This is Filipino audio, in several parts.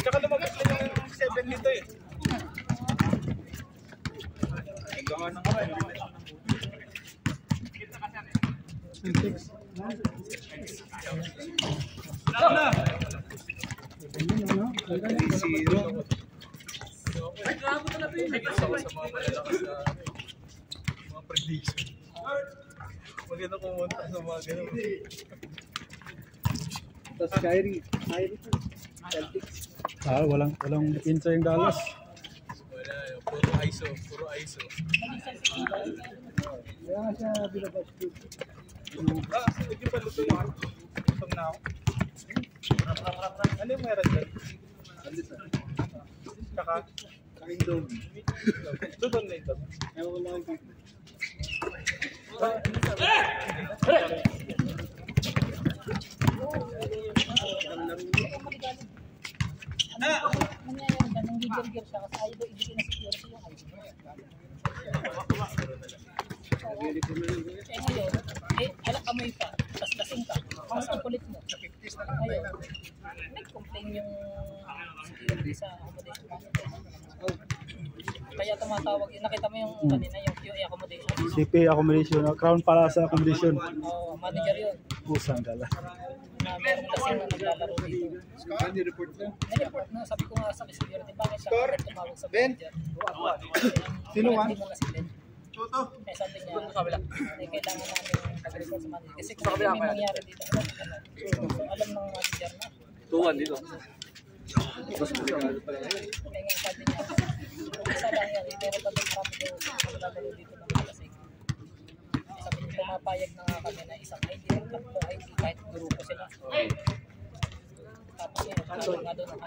Tsaka lumabas na yung 7 dito eh. Gawa ng kamay. Ay, grabe ko na ito yun. Sa mga malalakas na mga prediction. Maganda kumunta sa mga gano'n. Tapos Kyrie Celtics. Walang pinsa yung Dallas. Wala, puro ISO. Kaya nga siya binabas dito. Hindi pa luto yung gutom na ako. Ano yung meron dyan? Tsaka? Kain doon. Doon na ito. Ewan ko lang dito. Nangyayari ba nang gigil-gil siya kasi ayaw ibigay na security yung ID. Eh ngayon, alak amoy pa, tas lasing ka, mas ang kulit mo. Ngayon, nag-complain yung security sa accommodation manager. Kaya tumatawag, nakita mo yung kanina yung accommodation. CP accommodation, Crown Plaza accommodation. Oo, manager yun. Pusang dala. Na meron kasing naglalaro dito. Ni-report na. Nireport na, sabi ko nga sa security, bakit siya tumawag sa Ben? manager? Sino nga? Hindi mo na si Ben. Eh sabi niya, kailangan namin nag-report sa manager. Kasi kung may mangyari dito, so alam ng manager na. Tuwan dito. Kaya nga sabi niya, isa lang yan, pero pa din marami daw naglalaro dito ng malasing. Sabi niya, pumapayag na nga kami na isang ID, tatlo ID, kahit grupo sila. Tapos yun, sabi nga doon ang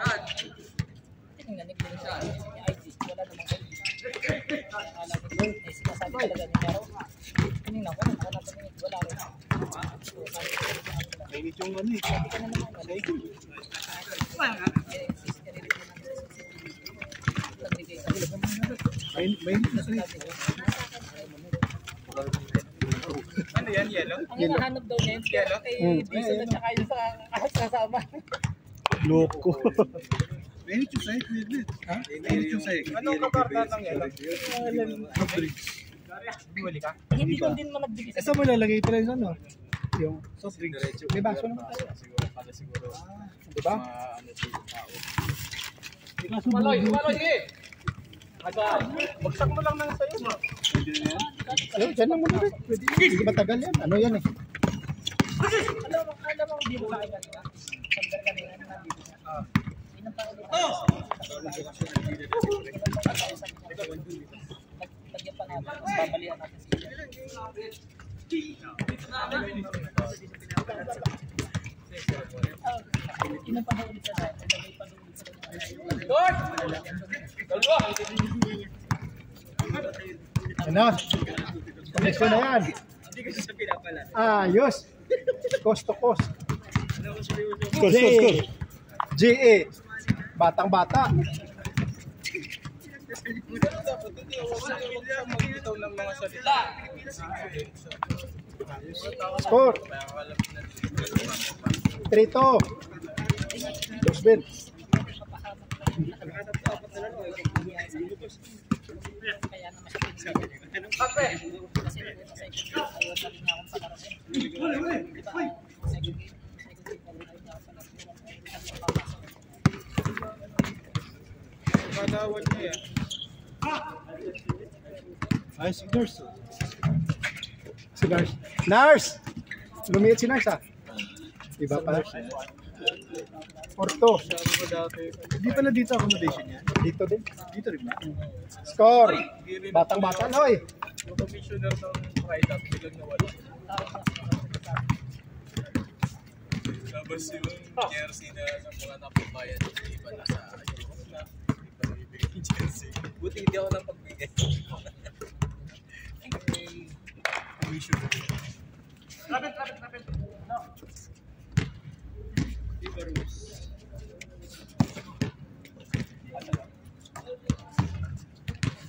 tingnan, nagbilang sa ID, wala namang ID. Alam ko, sinasabi talaga niya, pero tinignan ko, nakalap ko niya, wala rin. Mainit yung ano eh. Hindi ka na naman, wala. Mainit na sa'yo. Ano yan, yellow? Ang hinahanap daw niya yung diesel at saka yung sa kasama. Loko. Mainit yung sahig, ha? Mainit yung sahig. Anong kabarda ng yellow? Bumili ka? Hindi ko din man nagbigay Saan mo lalagay pala yung ano? Yung soft drinks. May baso naman tayo. Siguro. Diba? Ano siya tao. Maloy, sige! Bagsak mo lang ng sayo. Diyan lang muna rin. Pwede. Hindi matagal yan. Ano yan eh? Alam mo, hindi mo sa akin kanina. Sandal kanina na nandito siya. Ilang pa ulit. Lagyan pa natin. Babalian natin siya. Ilang pa ulit siya. Lagay pa ulit siya. Ano? Koneksyon na yan. Ayos. Coast to coast. GA. GA. Batang-bata. Dapat hindi ako magbitaw ng mga salita. Score. 3-2. Dosbin. Kaya naman siya pinili. Kasi ayaw sabi niya akong palaroin. Madawad niya yan. Ay, si Nurse. Si Nurse. Nurse! Lumiit si Nurse ah. Iba pala. Porto. Hindi pala dito accommodation niya. Dito din. Dito rin ba? Score. Batang-bata na oy. Yung commissioner ng Pride Up, biglang nawala. Tapos yung jersey na ng mga napabayan, iba na sa Europe na. Iba na ibigay yung jersey. Buti hindi ako napagbigay. Commissioner. Rapid. No. Iba rules.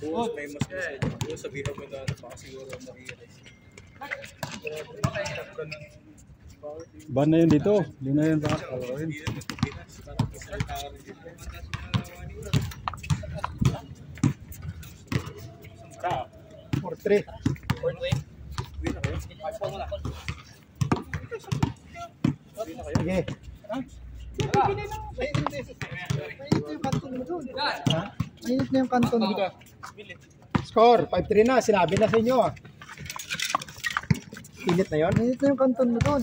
Oh, may mas gusto. Sabihin mo na baka siguro ma-realize. Okay. Ban na yun dito. Hindi na yun baka. Hindi naman ito Pinas. Parang magsalita ka rin dito. 4-3. Sige. Mainit yung kanton mo doon. Mainit na yung kanton mo. Score, 5-3 na. Sinabi na sa inyo ah. Init na yun? Mainit na yung kanton mo doon.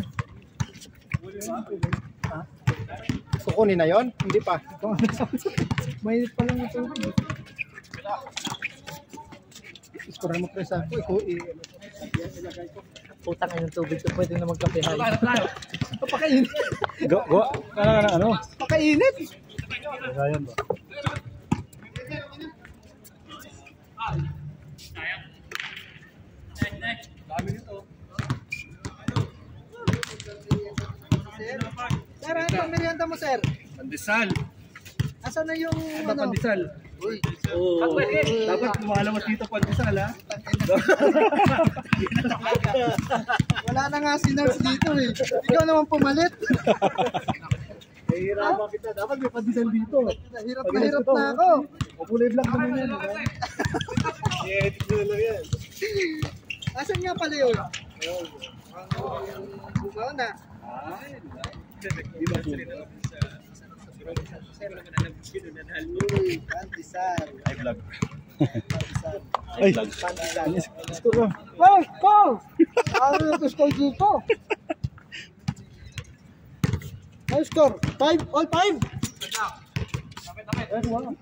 Kukunin na yun? Hindi pa. Mainit pa lang ito. Score mo presa. Putang ng tubig ko, pwede na magkape. Pakainit. Go. Ano? Pakainit. Ayan ba? Dami nito. Sir, ano ang merienda mo, sir? Pandesal. Asan na yung ano? Pandesal. Oo. Dapat lumalabas dito pandesal ha. Wala na nga si Nars dito eh. Ikaw naman pumalit. Nahihirapan kita. Dapat may pandesal dito. Hirap na hirap na ako. Kulay black naman yan. I-edit ko lang yan. Asan nga pala yun? Bukaw na. Di ba salita lang sa Pandesal. ay vlog. Ay, Pandesal. score mo. Wow! Wow! Ano yung score dito? Ano score? 5? All 5? Ulang.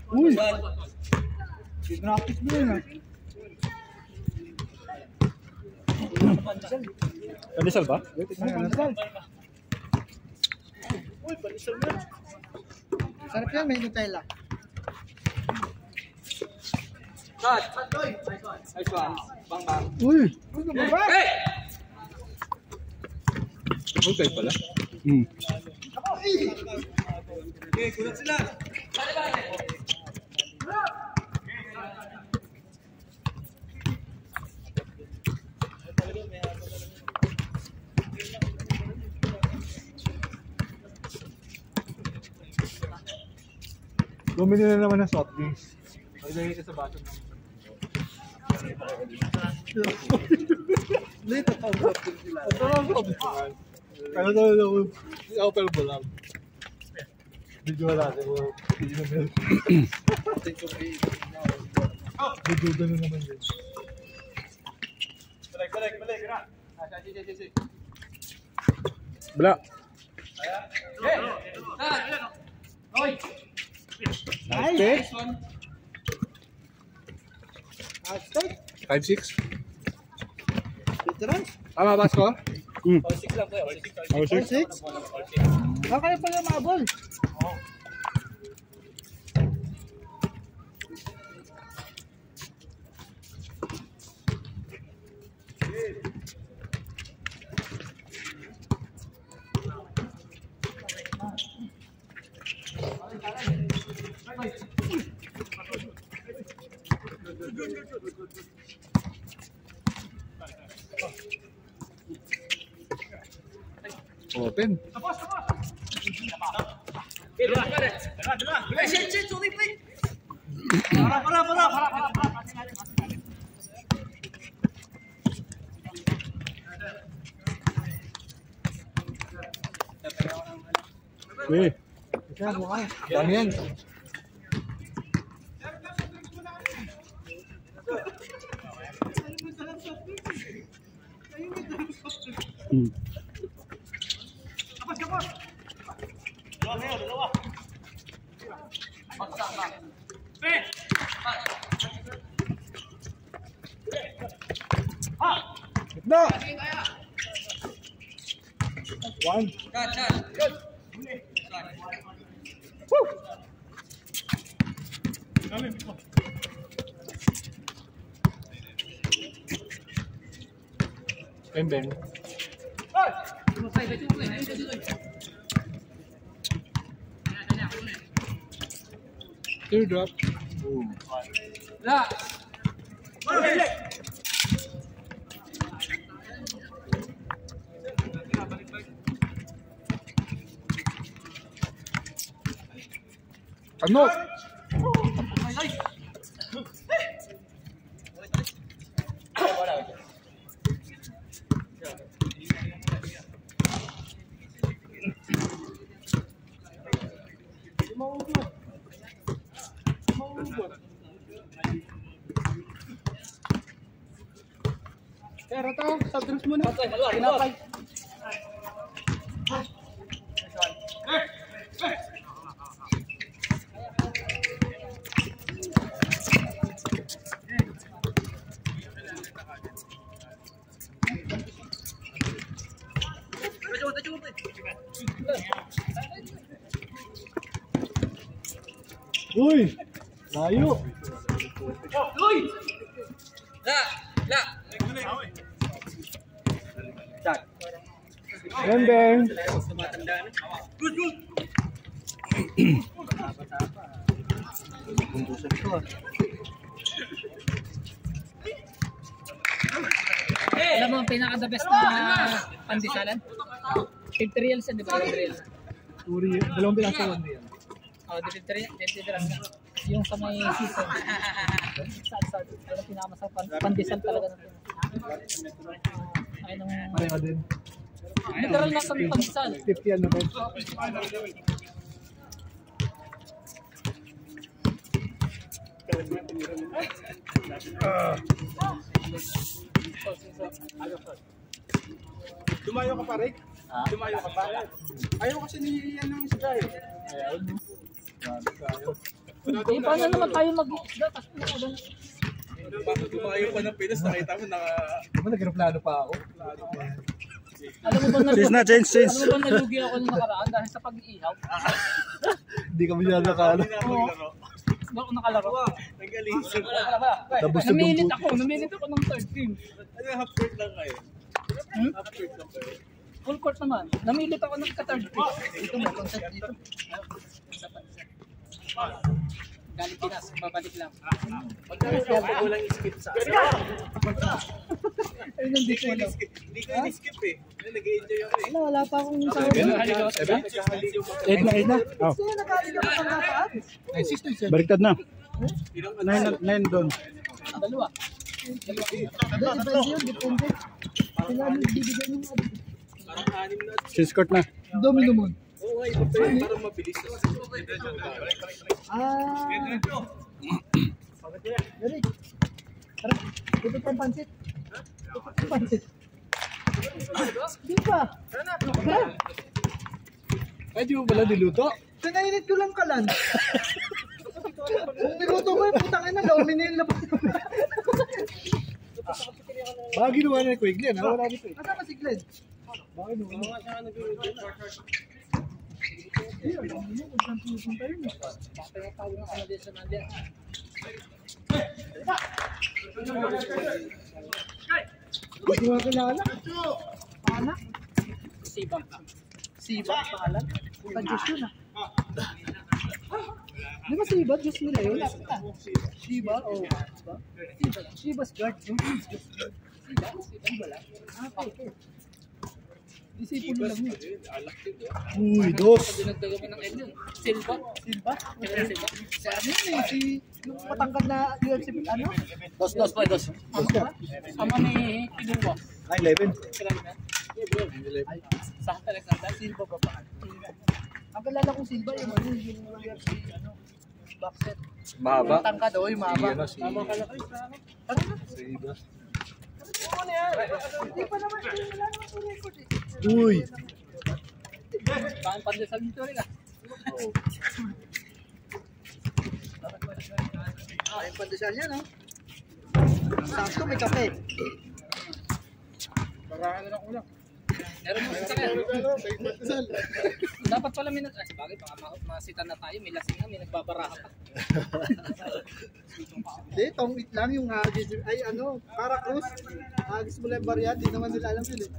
Uy, Graphics mo yun ah. pandesal ba? Pandesal. Sarap yan, may Nutella. Uy. Ano ba ba? Okay pala. Okay, kulat sila. Bumili na naman ng soft drinks. Maglagay ka sa baso ng Dito pa ba sila? Kaya talaga ako, apple ba lang? Video natin ko. Video na milk. Video ganun naman din. Balik. Bala. Nice one. 5-6. Veterans? Tama ba score? All 6 lang po. All 6. 6? Kaya pala mabol. Open. Eh, dami yan. No. One. Ben Ben. Teardrop. Ano? Pero to, soft drinks muna. Tinapay. Uy! Layo! Beng. Alam mo ang pinaka-the best na pandisalan? 50 reals yan, di ba? 1 reals. Dalawang bilang sa 1 real. Oh, 50 reals na. Yung sa may season. Sad. Pero pinakamasarap pandesal talaga natin. Ay, nung... Pareho din. Literal na pandesal. 50 yan naman. Dumayo ka pa, Rick? Dumayo ka pa? Ayaw kasi niliyan ng isda eh. Ayaw mo. Hindi pa na naman tayo mag-isda. Kasi ulan. Bago dumayo pa ng Pinas, nakita mo naka... Diba nag-replano pa ako? Alam mo ba nalugi ako nung nakaraan dahil sa pag-iihaw? Hindi ka masyado nakala. Hindi na ako naglaro. Hindi ako nakalaro. Nag-alisip. Namilit ako ng third team. Ano, half court lang kayo? Half court lang kayo. Full court naman. Namilit ako ng ka-third team. Dito may concept dito. Galing Pinas, babalik lang. Walang skip sa akin. Ayun hindi ko alam. Hindi ko in-skip eh. Nag-enjoy ako eh. Wala pa akong sa Eight na. Oh. Sino nakaligaw ka pang napaat? Baliktad na. 9 doon. Dalawa. Depende yun, depende. Sila ang bibigay ng Parang 6 na. Since court na. domino mo. Oo nga, ito parang mabilis. Derek. Tara, tutot ang pansit. Tutot ang pansit. Di ba? Ay, di mo pala niluto? Pinainit ko lang kalan. Kung niluto mo yung putang ina, luminin na pa. Baka ginawa na ni Quigley, na wala dito eh. Kasama si Glenn. Baka ginawa na. Hindi mo kilala. Anak? Siba. Siba, pangalan? Diyos yun ah. Di ba Siba? Diyos nila yun? Siba? Oh. Siba's guard. Siba lang. Okay. Disipulo lang yun. Uy, dos. Dinagdagan mo ng N yun. Silva. Silba? Kaya Silva. Si ano yun eh, si yung matangkad na UFC, ano? Dos pa, dos. Sama ni Pinuwa. 11. Kilala na? Sa Alexander. Silba ba pa? Ang kalala kong Silba yung ano, yung UFC, ano, boxer. Mahaba. Yung tangkad, oh, yung mahaba. Tama ka na kayo. Tara na. Siba. Hindi pa naman, wala naman sa record eh. Uy. Saan pandesal nito rin ah. Yung pandesal yan, no? Sakto, may kape. Parang lang ulang. Meron mo sa kanya. Dapat pala minat. Ay, bagay, baka masitan na tayo. May lasing na, may nagbabaraha pa. Hindi, tongit lang yung hagis. Ay, ano, para cruz. Hagis mo lang yung variant, di naman nila alam yun eh.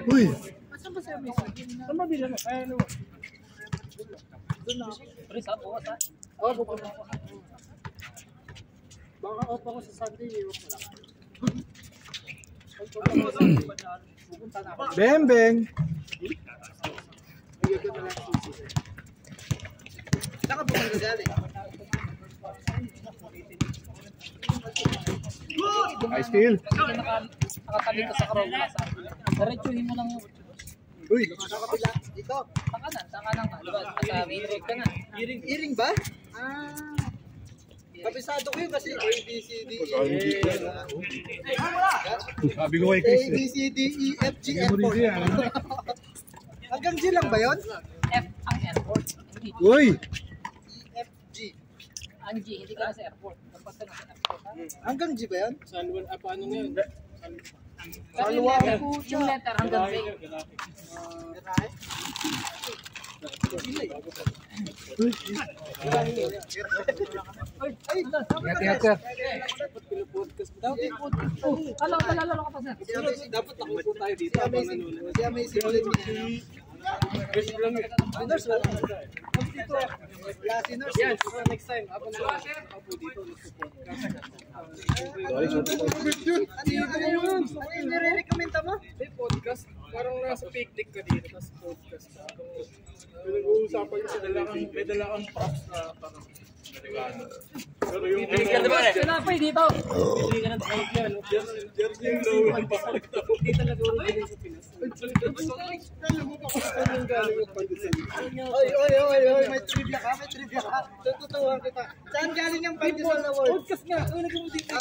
Uy. Saan ba siya may sakin na? Saan ba bilang? Ay, ano? Doon na. Chris, ha? Bukas, ha? Oo, pupunta ako. Baka off ako sa Sunday, iwan ko lang. Pupunta na ako. Bembeng. Bigyan ko na lang susi. Saan ka pupunta galing? I still. Sige, nakatabi ka sa Carolina. Diretsuhin mo lang yun. Uy. Sa kabila. Dito. Sa kanan ka. Diba? Sa main road ka na. Iring ba? Ah. Kabisado ko yun kasi A, B, C, D, E, Sabi ko kay Chris. A, B, C, D, E, F, G, F, 4. Hanggang G lang ba yun? F ang airport. Hindi. Uy. E, F, G. Ang G, hindi ka na sa airport. Dapat ka na sa airport. Hanggang G ba yun? Paano na yun? Kasi yung letter hanggang Z. Yat. Alala ka pa, sir. Dapat nakupo tayo dito habang nanonood. Siya may simulit niya. Sinners, wala. Dito. Wala sinners. Yes, next time. Habang nanonood dito, Ano yung nire-recommenda mo? podcast. Parang nasa picnic ka dito, tapos podcast. Pinag-uusapan yung may dala kang props na parang regalo. Pero yung Sinapay dito. hindi ka ng props yan. Jersey yung low ang bakit na. Hindi talaga ulit din sa Pinas. Alam mo pa kung saan yung galing yung pandesal. Oy, may trivia ka. Tututuhan kita. Saan galing yung pandesal na word? Podcast nga. Ano nagawin dito?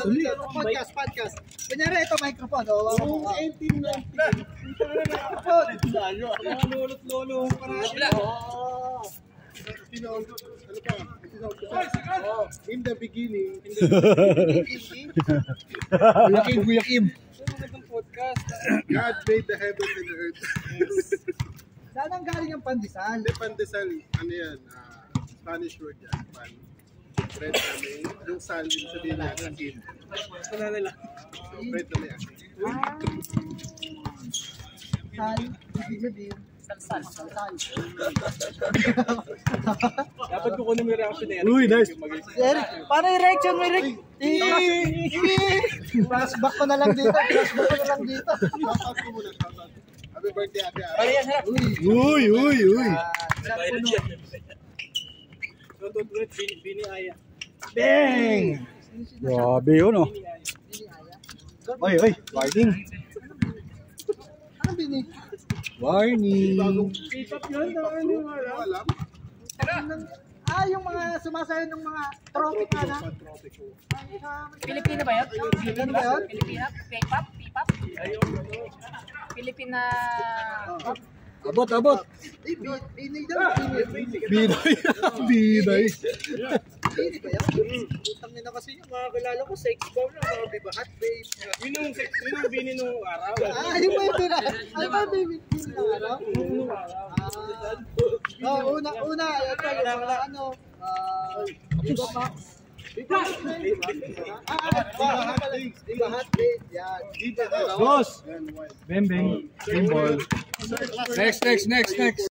Dito. Podcast. Kunyari, ito microphone. Oo, 1890. Mga lolo-lolo. In the beginning. Buyakim. Podcast. God made the heavens and the earth. Saan ang galing ang pandesal? Hindi, pandesal, ano yan, Spanish word yan. Bread namin. Yung sal, yung sabihin niya, asin. Wala nila. Bread namin asin. Sal, ibig sabihin. Salsal. Dapat kukunin mo yung reaction na yan. Uy, nice. Eric, paano yung reaction mo, Eric? Flashback ko na lang dito. Shoutout ko muna, shoutout. Happy birthday, Ate Ara. Uy. So, tutulad, Bini Aya. Bang! Grabe yun, oh. Oy, warning. Ano bini? Warning. K-pop yun, ano wala? Alam? Yung mga sumasayo ng mga trophy ka na. Pilipina ba yun? Ano ba yun? Pilipina? K-pop? P-pop? Pilipina... Abot. Bini daw. Biday. Bini ba yan? Utang nila kasi yung mga kilala ko, sex bomb na, mga bibahat, babe. Yun yung Bini nung araw. Yung ba yung bina? Ano ba baby? Bini ng araw? Una, ito yung mga ano, iba pa. Bibahat, babe. Yan. Boss. Bembeng. Bembol. Next.